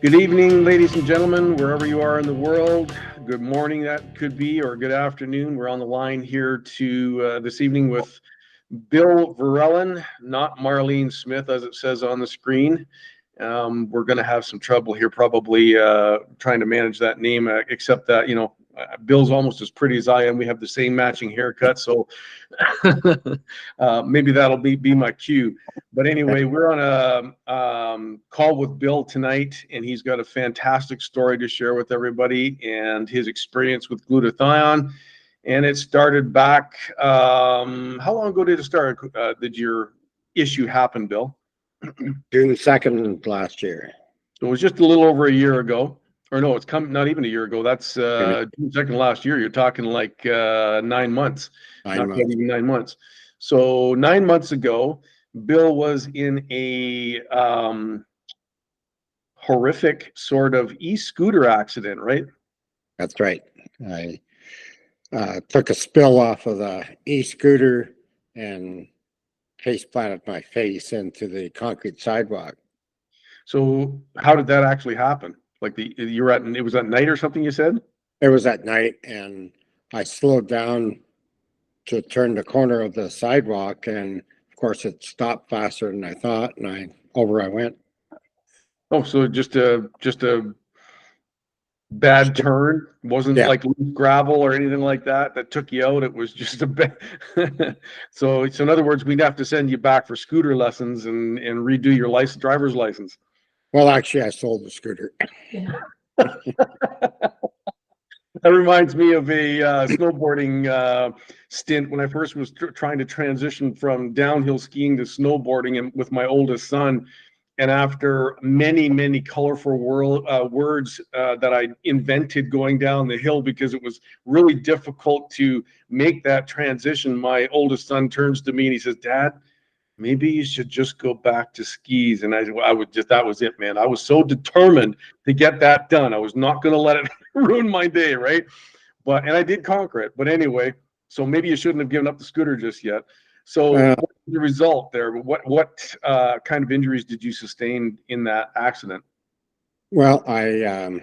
Good evening, ladies and gentlemen, wherever you are in the world. Good morning, that could be, or good afternoon. We're on the line here to this evening with Bill Verellen, not Marlene Smith, as it says on the screen. We're going to have some trouble here, probably trying to manage that name, except that, Bill's almost as pretty as I am. We have the same matching haircut, so maybe that'll be my cue. But anyway, we're on a call with Bill tonight, and he's got a fantastic story to share with everybody and his experience with glutathione. And it started back, how long ago did it start? Did your issue happen, Bill? June 2nd last year. So it was just a little over a year ago. Or no, it's not even a year ago. That's June 2nd last year. You're talking like 9 months. Not even 9 months. So 9 months ago, Bill was in a horrific sort of e-scooter accident, right? That's right. I took a spill off of the e-scooter and face planted my face into the concrete sidewalk. So how did that actually happen? Like it was at night or something, you said? It was at night, and I slowed down to turn the corner of the sidewalk, and of course it stopped faster than I thought, and over I went. Oh, so just a bad turn? Wasn't like loose gravel or anything like that took you out? It was just a bad so in other words, we'd have to send you back for scooter lessons and redo your driver's license. Well, actually, I sold the scooter. That reminds me of a snowboarding stint when I first was trying to transition from downhill skiing to snowboarding, and with my oldest son. And after many, many colorful words that I invented going down the hill, because it was really difficult to make that transition, my oldest son turns to me and he says, "Dad, maybe you should just go back to skis." And that was it, man. I was so determined to get that done. I was not going to let it ruin my day, right? And I did conquer it. But anyway, so maybe you shouldn't have given up the scooter just yet. So what was the result there? What kind of injuries did you sustain in that accident? Well, I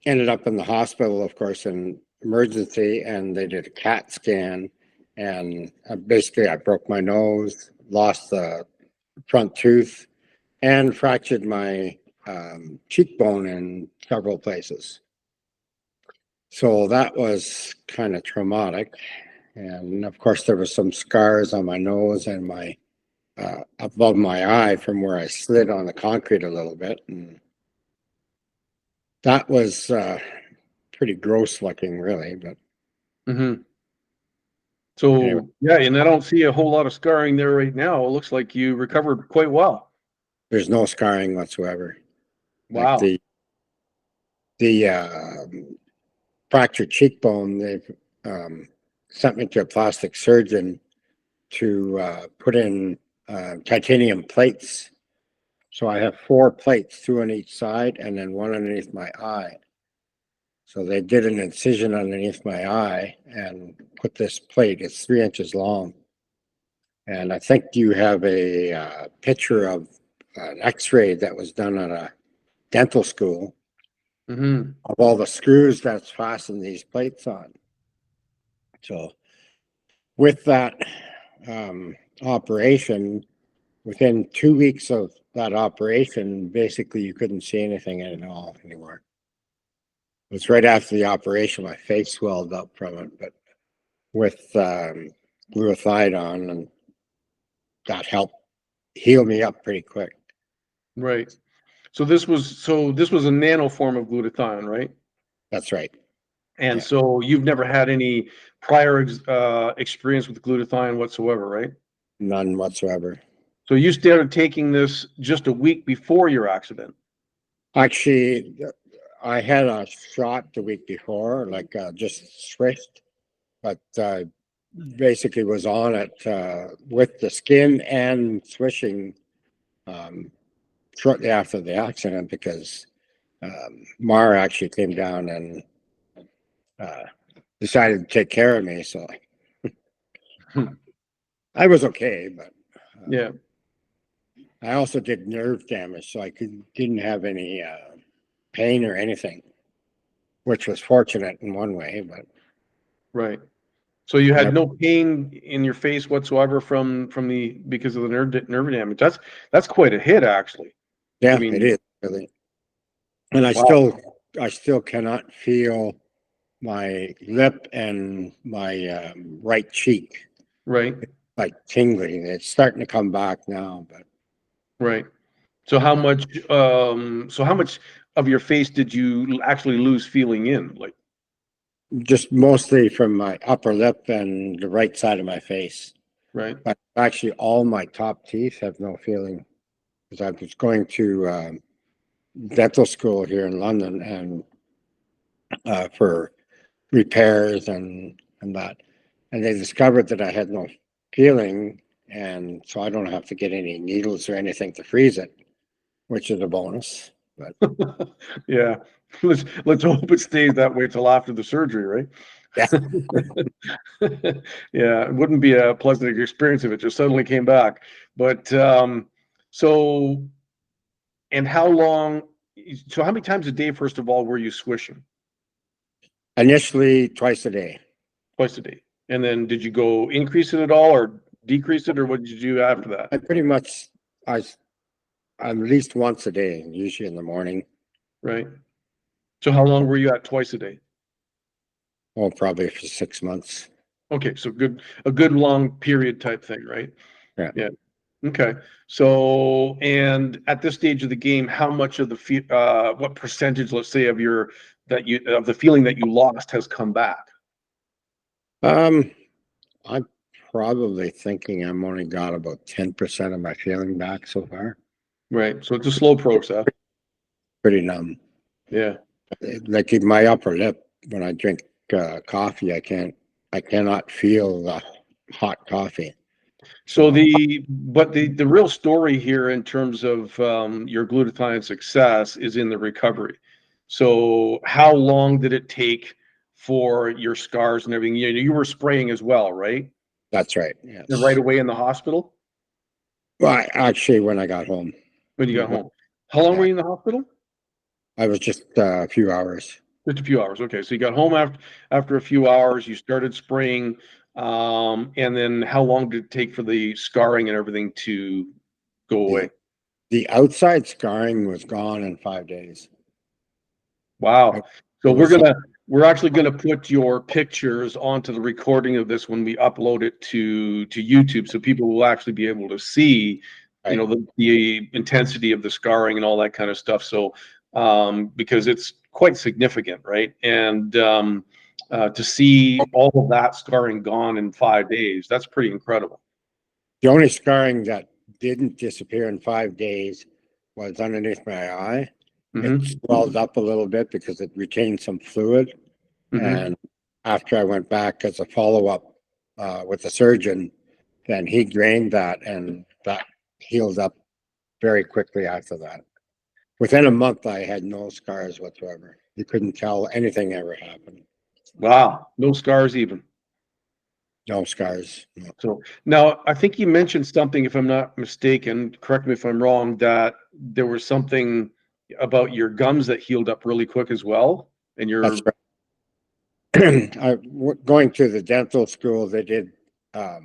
ended up in the hospital, of course, in emergency, and they did a CAT scan. And basically, I broke my nose, lost the front tooth, and fractured my cheekbone in several places. So that was kind of traumatic. And of course, there were some scars on my nose and my above my eye from where I slid on the concrete a little bit. And that was pretty gross looking, really. But so anyway. Yeah, and I don't see a whole lot of scarring there right now. It looks like you recovered quite well. There's no scarring whatsoever. Wow. Like the fractured cheekbone, they've sent me to a plastic surgeon to put in titanium plates. So I have 4 plates, 2 on each side and then 1 underneath my eye. So they did an incision underneath my eye and put this plate. It's 3 inches long. And I think you have a picture of an x-ray that was done at a dental school of all the screws that's fastened these plates on. So with that operation, within 2 weeks of that operation, basically you couldn't see anything at all anymore. It was right after the operation, my face swelled up from it, but with glutathione, and that helped heal me up pretty quick. Right. So this was a nano form of glutathione, right? That's right. And so you've never had any prior experience with glutathione whatsoever, right? None whatsoever. So you started taking this just a week before your accident? Actually, I had a shot the week before, like just switched, but basically was on it with the skin and swishing shortly after the accident, because Mara actually came down and decided to take care of me. So I was okay, but yeah. I also did nerve damage, so didn't have any pain or anything, which was fortunate in one way. But Right. So you had I, no pain in your face whatsoever because of the nerve damage. That's quite a hit, actually. I yeah, it mean, is really. And wow. I still cannot feel my lip and my right cheek Right. like tingling. It's starting to come back now, but Right. So how much of your face did you actually lose feeling in? Like, just mostly from my upper lip and the right side of my face. right. But actually, all my top teeth have no feeling because I was going to dental school here in London and for repairs and that, and they discovered that I had no feeling, and so I don't have to get any needles or anything to freeze it, which is a bonus. But Yeah. Let's hope it stays that way till after the surgery, right? yeah, Yeah, it wouldn't be a pleasant experience if it just suddenly came back. But so and how long so how many times a day, first of all, were you swishing? initially twice a day. Twice a day. And then did you go increase it at all or decrease it, or what did you do after that? I pretty much I at least once a day, usually in the morning. Right. So how long were you at twice a day? Oh, probably for 6 months. Okay, so a good long period type thing, right? Yeah. Yeah. Okay. So, and at this stage of the game, how much of what percentage, let's say, of the feeling that you lost has come back? Um, I'm probably thinking I'm only got about 10% of my feeling back so far. Right. So it's a slow process. Pretty numb. Yeah. Like in my upper lip, when I drink coffee, I cannot feel the hot coffee. So So the real story here in terms of your glutathione success is in the recovery. So how long did it take for your scars and everything? You were spraying as well, right? that's right. And right Yes. away in the hospital Well, actually, when I got home, when you got home. How long were yeah, you in the hospital? I was just a few hours. Just a few hours. Okay, so you got home after a few hours. You started spraying, and then how long did it take for the scarring and everything to go The away? the outside scarring was gone in 5 days. Wow. It, So it was we're actually gonna put your pictures onto the recording of this when we upload it to YouTube, so people will actually be able to see, right. the intensity of the scarring and all that kind of stuff. So because it's quite significant, right? And to see all of that scarring gone in 5 days, that's pretty incredible. The only scarring that didn't disappear in 5 days was underneath my eye. It Mm-hmm. swelled up a little bit because it retained some fluid. Mm-hmm. And after I went back as a follow-up with the surgeon, then he drained that and that healed up very quickly after that. Within a month, I had no scars whatsoever. You couldn't tell anything ever happened. Wow, no scars even. No scars. No. So now I think you mentioned something, if I'm not mistaken, correct me if I'm wrong, that there was something about your gums that healed up really quick as well. And That's you're right. Going to the dental school, they did 2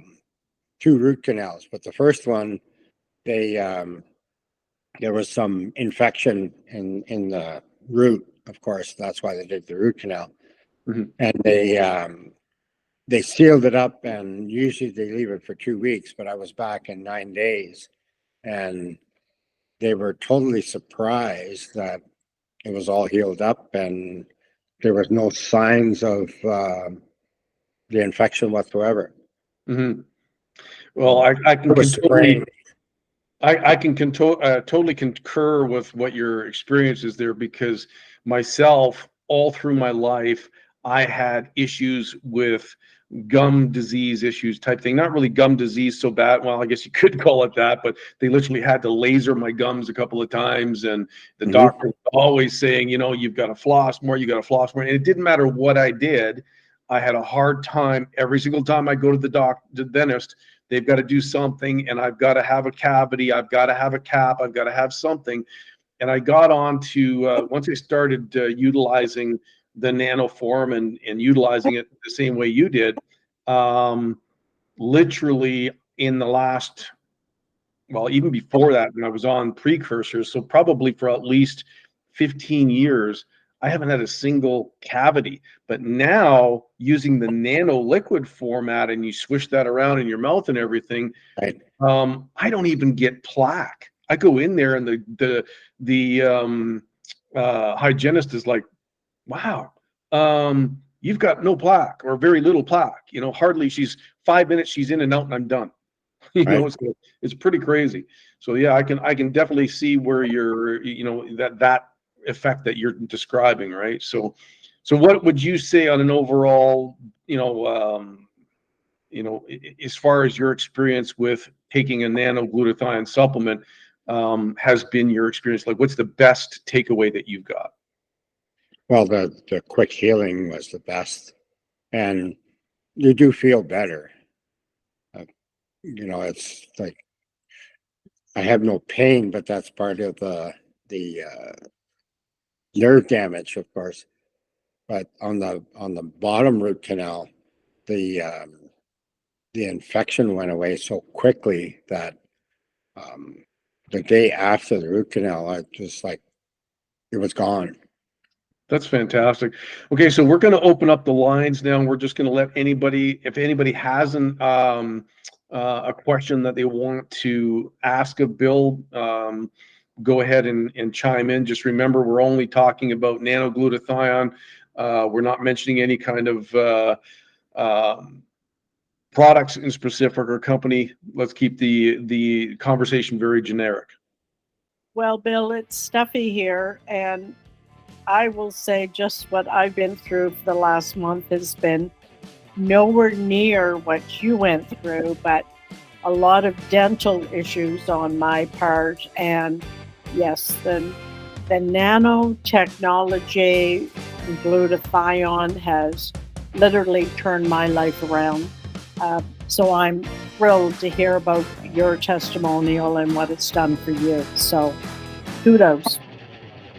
root canals, but the first one, they there was some infection in the root. Of course, that's why they did the root canal, Mhm. and they sealed it up. And usually they leave it for 2 weeks, but I was back in 9 days, and they were totally surprised that it was all healed up and there was no signs of the infection whatsoever. Mhm. Well, So I can it was spraying. totally concur with what your experience is there, because myself, all through my life, I had issues with gum disease issues type thing. Not really gum disease so bad. Well, I guess you could call it that, but they literally had to laser my gums a couple of times. And the Mhm. doctor was always saying, you've got to floss more, you got to floss more. And it didn't matter what I did. I had a hard time every single time I go to the dentist. they've got to do something, and I've got to have a cavity, I've got to have a cap, I've got to have something. And I got on to, once I started utilizing the nano form and utilizing it the same way you did, literally in the last, well, even before that, when I was on precursors, so probably for at least 15 years, I haven't had a single cavity. But now, using the nano liquid format, and you swish that around in your mouth and everything, Right. I don't even get plaque. I go in there, and the hygienist is like, "Wow, you've got no plaque or very little plaque. You know, hardly. She's 5 minutes, she's in and out, and I'm done." You know, Right. it's pretty crazy. So yeah, I can definitely see where you're, you know, that effect that you're describing, right? So what would you say on an overall, as far as your experience with taking a nano glutathione supplement, has been your experience? Like, what's the best takeaway that you've got? Well, the quick healing was the best, and you do feel better. It's like I have no pain, but that's part of the nerve damage, of course. But on the bottom root canal, the infection went away so quickly that the day after the root canal, I just like it was gone. That's fantastic. Okay, so we're going to open up the lines now. And we're just going to let anybody, if anybody has a question that they want to ask of Bill, go ahead and chime in. Just remember, we're only talking about nanoglutathione. We're not mentioning any kind of products in specific or company. Let's keep the conversation very generic. Well, Bill, it's Steffi here, and I will say just what I've been through for the last month has been nowhere near what you went through, but a lot of dental issues on my part. And yes, the nanotechnology, glutathione, has literally turned my life around. So I'm thrilled to hear about your testimonial and what it's done for you. So kudos.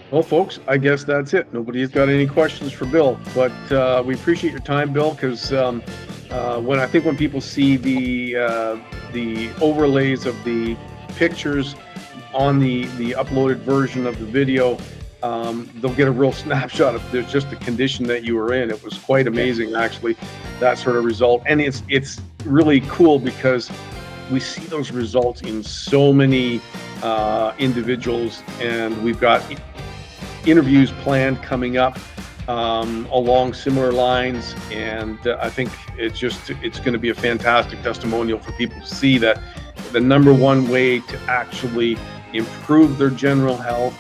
Well, folks, I guess that's it. Nobody's got any questions for Bill, but we appreciate your time, Bill, because when people see the overlays of the pictures on the uploaded version of the video, they'll get a real snapshot of there's just the condition that you were in. It was quite amazing, actually, that sort of result. And it's really cool because we see those results in so many individuals, and we've got interviews planned coming up along similar lines, and I think it's going to be a fantastic testimonial for people to see that the number one way to actually improve their general health,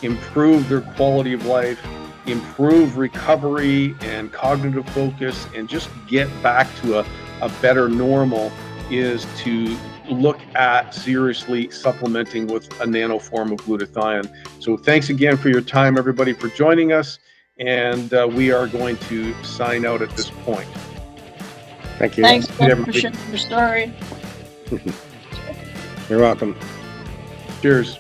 improve their quality of life, improve recovery and cognitive focus, and just get back to a better normal is to look at seriously supplementing with a nano form of glutathione. So thanks again for your time, everybody, for joining us, and we are going to sign out at this point. Thank you. Thanks for sharing your story. You're welcome. Cheers.